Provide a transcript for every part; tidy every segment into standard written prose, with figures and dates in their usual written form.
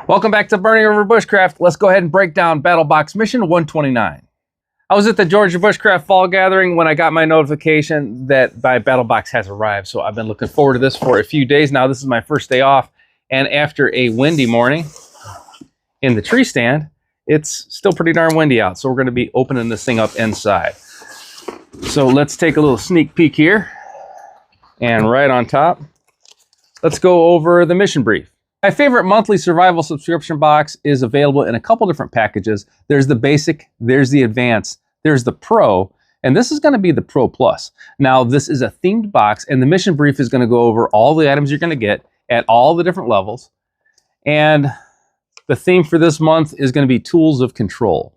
Welcome back to Burning River Bushcraft. Let's go ahead and break down Battlebox Mission 129. I was at the Georgia Bushcraft Fall Gathering when I got my notification that my Battlebox has arrived, so I've been looking forward to this for a few days now. This is my first day off, and after a windy morning in the tree stand, it's still pretty darn windy out, so we're going to be opening this thing up inside. So let's take a little sneak peek here, and right on top, let's go over the mission brief. My favorite monthly survival subscription box is available in a couple different packages. There's the basic, there's the advanced, there's the pro, and this is going to be the Pro Plus. Now, this is a themed box, and the mission brief is going to go over all the items you're going to get at all the different levels. And the theme for this month is going to be Tools of Control.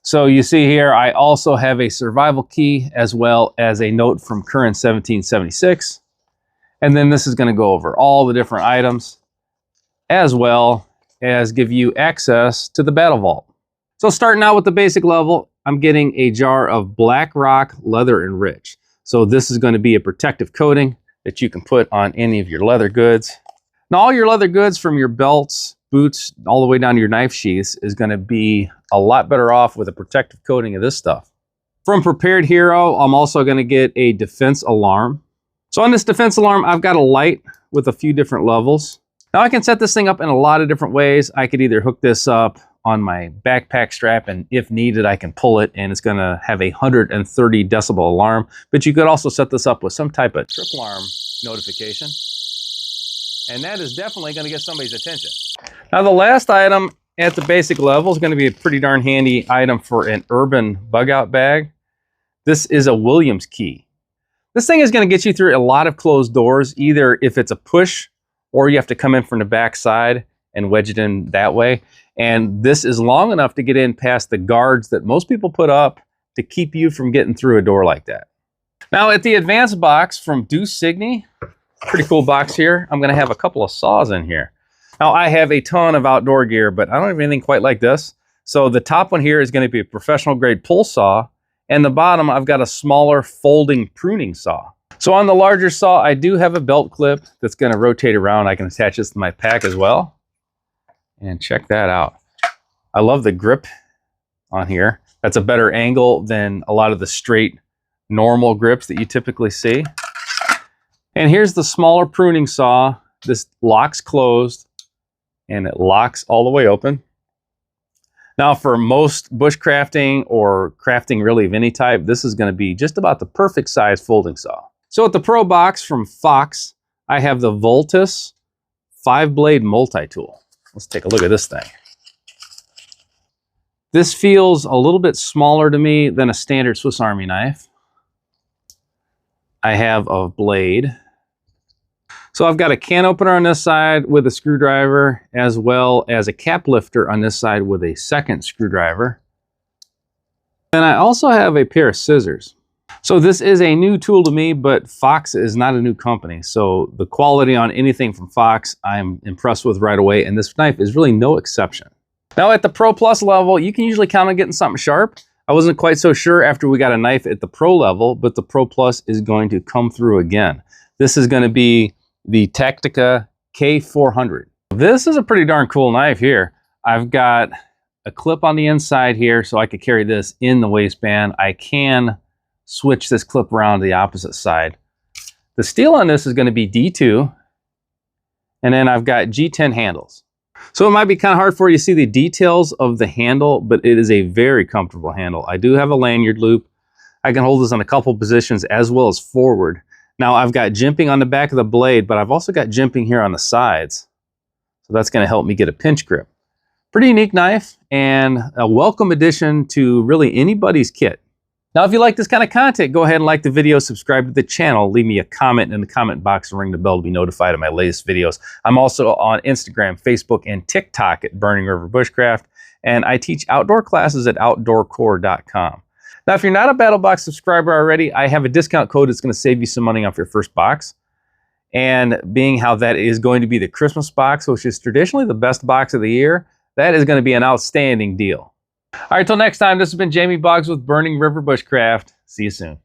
So you see here, I also have a survival key as well as a note from Curran 1776. And then this is going to go over all the different items, as well as give you access to the Battle Vault. So starting out with the basic level, I'm getting a jar of Black Rock Leather Enrich. So this is going to be a protective coating that you can put on any of your leather goods. Now all your leather goods, from your belts, boots, all the way down to your knife sheaths, is going to be a lot better off with a protective coating of this stuff. From Prepared Hero, I'm also going to get a defense alarm. So on this defense alarm, I've got a light with a few different levels. Now I can set this thing up in a lot of different ways. I could either hook this up on my backpack strap, and if needed, I can pull it, and it's going to have a 130 decibel alarm. But you could also set this up with some type of trip alarm notification, and that is definitely going to get somebody's attention. Now the last item at the basic level is going to be a pretty darn handy item for an urban bug out bag. This is a Williams key. This thing is going to get you through a lot of closed doors, either if it's a push or you have to come in from the back side and wedge it in that way. And this is long enough to get in past the guards that most people put up to keep you from getting through a door like that. Now at the advanced box from Deuce Signy, pretty cool box here, I'm going to have a couple of saws in here. Now I have a ton of outdoor gear, but I don't have anything quite like this. So the top one here is going to be a professional grade pull saw, and the bottom I've got a smaller folding pruning saw. So on the larger saw, I do have a belt clip that's going to rotate around. I can attach this to my pack as well. And check that out. I love the grip on here. That's a better angle than a lot of the straight normal grips that you typically see. And here's the smaller pruning saw. This locks closed and it locks all the way open. Now for most bushcrafting or crafting really of any type, this is going to be just about the perfect size folding saw. So at the Pro box from Fox, I have the Voltus 5-blade multi-tool. Let's take a look at this thing. This feels a little bit smaller to me than a standard Swiss Army knife. I have a blade. So I've got a can opener on this side with a screwdriver, as well as a cap lifter on this side with a second screwdriver. And I also have a pair of scissors. So this is a new tool to me, but Fox is not a new company. So the quality on anything from Fox, I'm impressed with right away. And this knife is really no exception. Now at the Pro Plus level, you can usually count on getting something sharp. I wasn't quite so sure after we got a knife at the Pro level, but the Pro Plus is going to come through again. This is going to be the Tactica K400. This is a pretty darn cool knife here. I've got a clip on the inside here so I could carry this in the waistband. I can switch this clip around to the opposite side. The steel on this is going to be D2, and then I've got G10 handles. So it might be kind of hard for you to see the details of the handle, but it is a very comfortable handle. I do have a lanyard loop. I can hold this in a couple positions as well as forward. Now I've got jimping on the back of the blade, but I've also got jimping here on the sides. So that's going to help me get a pinch grip. Pretty unique knife and a welcome addition to really anybody's kit. Now, if you like this kind of content, go ahead and like the video, subscribe to the channel, leave me a comment in the comment box, and ring the bell to be notified of my latest videos. I'm also on Instagram, Facebook, and TikTok at Burning River Bushcraft, and I teach outdoor classes at outdoorcore.com. Now, if you're not a Battlebox subscriber already, I have a discount code that's going to save you some money off your first box. And being how that is going to be the Christmas box, which is traditionally the best box of the year, that is going to be an outstanding deal. All right, till next time, this has been Jamie Boggs with Burning River Bushcraft. See you soon.